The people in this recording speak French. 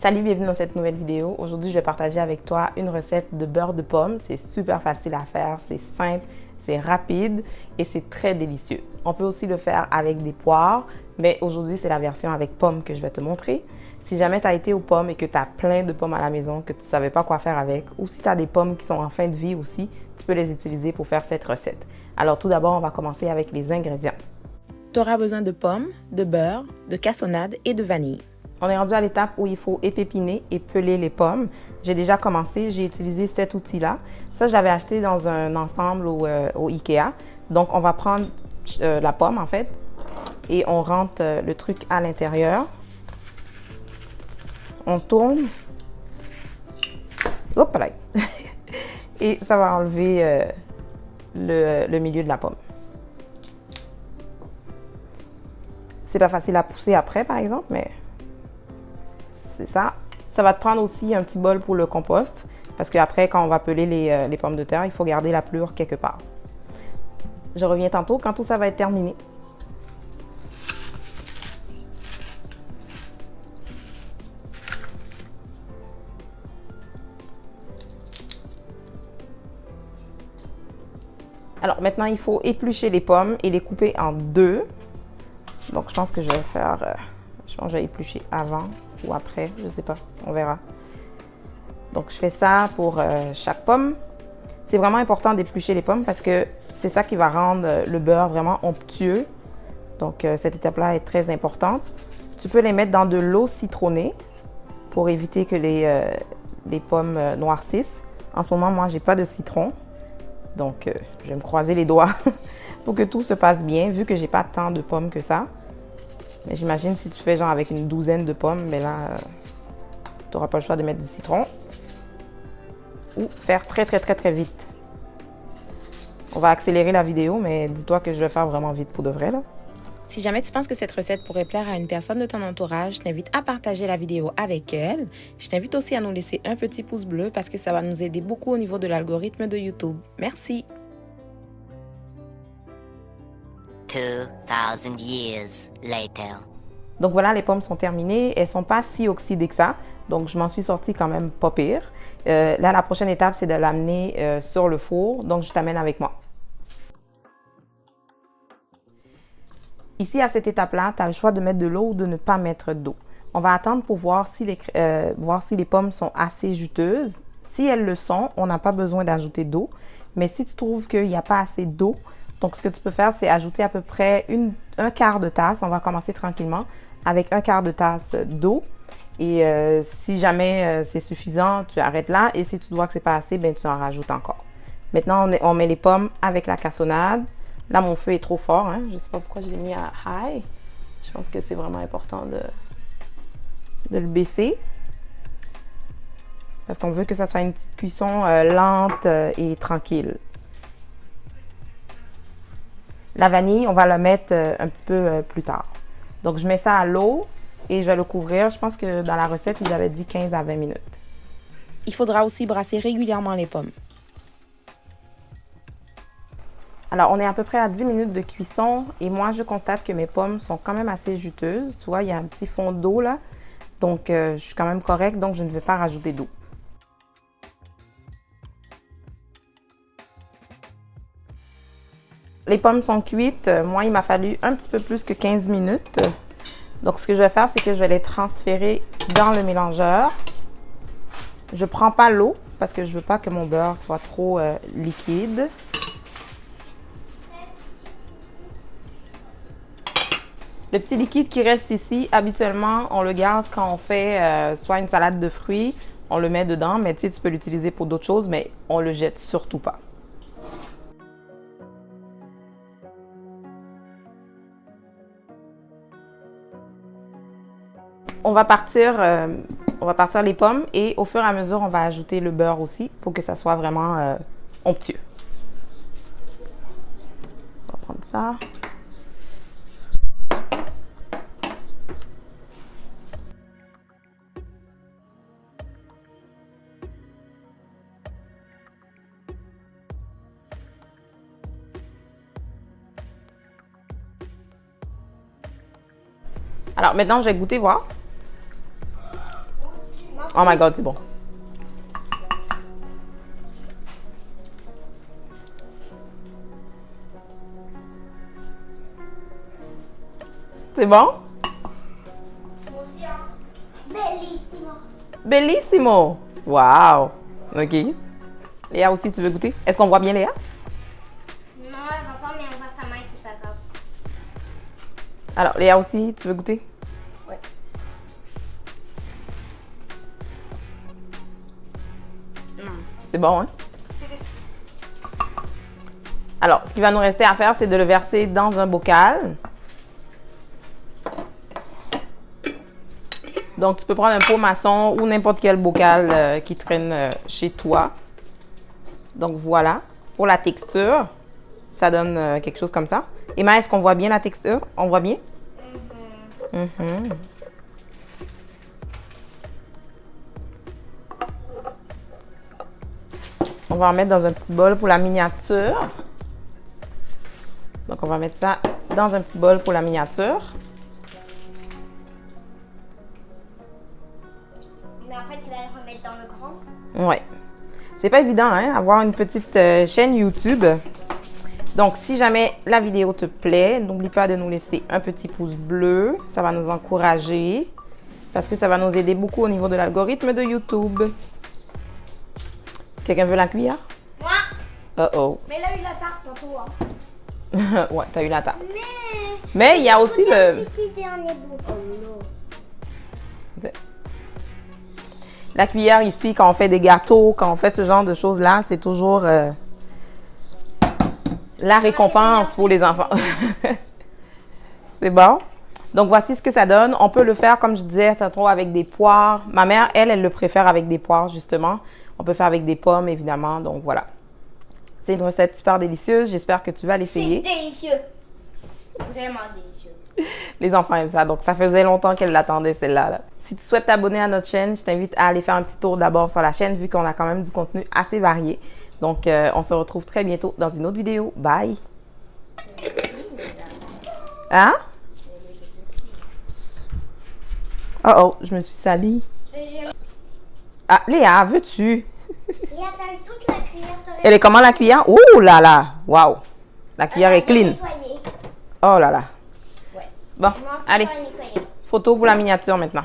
Salut, bienvenue dans cette nouvelle vidéo. Aujourd'hui, je vais partager avec toi une recette de beurre de pomme. C'est super facile à faire, c'est simple, c'est rapide et c'est très délicieux. On peut aussi le faire avec des poires, mais aujourd'hui, c'est la version avec pommes que je vais te montrer. Si jamais tu as été aux pommes et que tu as plein de pommes à la maison, que tu ne savais pas quoi faire avec, ou si tu as des pommes qui sont en fin de vie aussi, tu peux les utiliser pour faire cette recette. Alors tout d'abord, on va commencer avec les ingrédients. Tu auras besoin de pommes, de beurre, de cassonade et de vanille. On est rendu à l'étape où il faut épépiner et peler les pommes. J'ai déjà commencé, j'ai utilisé cet outil-là. Ça, je l'avais acheté dans un ensemble au Ikea. Donc, on va prendre la pomme, en fait, et on rentre le truc à l'intérieur. On tourne. Hop là! Et ça va enlever le milieu de la pomme. C'est pas facile à pousser après, par exemple, mais c'est ça. Ça va te prendre aussi un petit bol pour le compost, parce qu'après, quand on va peler les pommes de terre, il faut garder la pelure quelque part. Je reviens tantôt quand tout ça va être terminé. Alors maintenant, il faut éplucher les pommes et les couper en deux. Donc je pense que je vais faire... je pense que je vais éplucher avant ou après, je sais pas, on verra. Donc je fais ça pour chaque pomme. C'est vraiment important d'éplucher les pommes parce que c'est ça qui va rendre le beurre vraiment onctueux. Donc cette étape-là est très importante. Tu peux les mettre dans de l'eau citronnée pour éviter que les pommes noircissent. En ce moment, moi, j'ai pas de citron. Donc je vais me croiser les doigts pour que tout se passe bien, vu que j'ai pas tant de pommes que ça. Mais j'imagine si tu fais genre avec une douzaine de pommes, mais là, tu n'auras pas le choix de mettre du citron. Ou faire très vite. On va accélérer la vidéo, mais dis-toi que je vais faire vraiment vite pour de vrai, là. Si jamais tu penses que cette recette pourrait plaire à une personne de ton entourage, je t'invite à partager la vidéo avec elle. Je t'invite aussi à nous laisser un petit pouce bleu parce que ça va nous aider beaucoup au niveau de l'algorithme de YouTube. Merci! 2000 years later. Donc voilà, les pommes sont terminées. Elles ne sont pas si oxydées que ça. Donc je m'en suis sortie quand même pas pire. Là, la prochaine étape, c'est de l'amener sur le four. Donc je t'amène avec moi. Ici, à cette étape-là, tu as le choix de mettre de l'eau ou de ne pas mettre d'eau. On va attendre pour voir si les pommes sont assez juteuses. Si elles le sont, on n'a pas besoin d'ajouter d'eau. Mais si tu trouves qu'il n'y a pas assez d'eau, donc ce que tu peux faire, c'est ajouter à peu près un quart de tasse. On va commencer tranquillement avec un quart de tasse d'eau. Et si jamais c'est suffisant, tu arrêtes là. Et si tu vois que c'est pas assez, ben, tu en rajoutes encore. Maintenant, on met les pommes avec la cassonade. Là, mon feu est trop fort. Hein? Je ne sais pas pourquoi je l'ai mis à high. Je pense que c'est vraiment important de le baisser. Parce qu'on veut que ça soit une petite cuisson lente et tranquille. La vanille, on va la mettre un petit peu plus tard. Donc, je mets ça à l'eau et je vais le couvrir. Je pense que dans la recette, ils avaient dit 15 à 20 minutes. Il faudra aussi brasser régulièrement les pommes. Alors, on est à peu près à 10 minutes de cuisson et moi, je constate que mes pommes sont quand même assez juteuses. Tu vois, il y a un petit fond d'eau là. Donc, je suis quand même correcte, donc je ne vais pas rajouter d'eau. Les pommes sont cuites. Moi, il m'a fallu un petit peu plus que 15 minutes. Donc, ce que je vais faire, c'est que je vais les transférer dans le mélangeur. Je ne prends pas l'eau parce que je ne veux pas que mon beurre soit trop liquide. Le petit liquide qui reste ici, habituellement, on le garde quand on fait soit une salade de fruits, on le met dedans, mais tu sais, tu peux l'utiliser pour d'autres choses, mais on ne le jette surtout pas. On va partir les pommes et au fur et à mesure, on va ajouter le beurre aussi pour que ça soit vraiment onctueux. On va prendre ça. Alors maintenant, je vais goûter voir. Oh my god, c'est bon. C'est bon? Moi aussi, hein. Bellissimo. Bellissimo! Wow! OK. Léa aussi, tu veux goûter? Est-ce qu'on voit bien Léa? Non, elle va pas, mais on voit sa main, c'est pas grave. Alors, Léa aussi, tu veux goûter? Ouais. C'est bon, hein? Alors, ce qui va nous rester à faire, c'est de le verser dans un bocal. Donc, tu peux prendre un pot maçon ou n'importe quel bocal qui traîne chez toi. Donc, voilà. Pour la texture, ça donne quelque chose comme ça. Emma, est-ce qu'on voit bien la texture? On voit bien? Mhm. On va en mettre dans un petit bol pour la miniature. Donc, on va mettre ça dans un petit bol pour la miniature. Mais après, tu vas le remettre dans le grand. Ouais. C'est pas évident, hein, avoir une petite chaîne YouTube. Donc, si jamais la vidéo te plaît, n'oublie pas de nous laisser un petit pouce bleu. Ça va nous encourager parce que ça va nous aider beaucoup au niveau de l'algorithme de YouTube. Quelqu'un veut la cuillère? Moi. Oh. Mais là, il a tarte tantôt, hein. Ouais, t'as eu la tarte. Mais. Mais il y a aussi le... Petit dernier bout. Oh non. La cuillère ici, quand on fait des gâteaux, quand on fait ce genre de choses-là, c'est toujours la récompense pour les enfants. C'est bon? Donc, voici ce que ça donne. On peut le faire, comme je disais, tantôt avec des poires. Ma mère, elle le préfère avec des poires, justement. On peut faire avec des pommes, évidemment. Donc, voilà. C'est une recette super délicieuse. J'espère que tu vas C'est l'essayer. délicieux. Vraiment délicieux. Les enfants aiment ça. Donc, ça faisait longtemps qu'elle l'attendait, celle-là. Là. Si tu souhaites t'abonner à notre chaîne, je t'invite à aller faire un petit tour d'abord sur la chaîne, vu qu'on a quand même du contenu assez varié. Donc, on se retrouve très bientôt dans une autre vidéo. Bye! Hein? Oh, je me suis salie. Ah, Léa, veux-tu? Léa, t'as eu toute la cuillère. Elle est comment la cuillère? Oh là là! Waouh! La cuillère est clean. Nettoyer. Oh là là. Ouais. Bon, Moi aussi, allez. je vais nettoyer. Photo pour la miniature maintenant.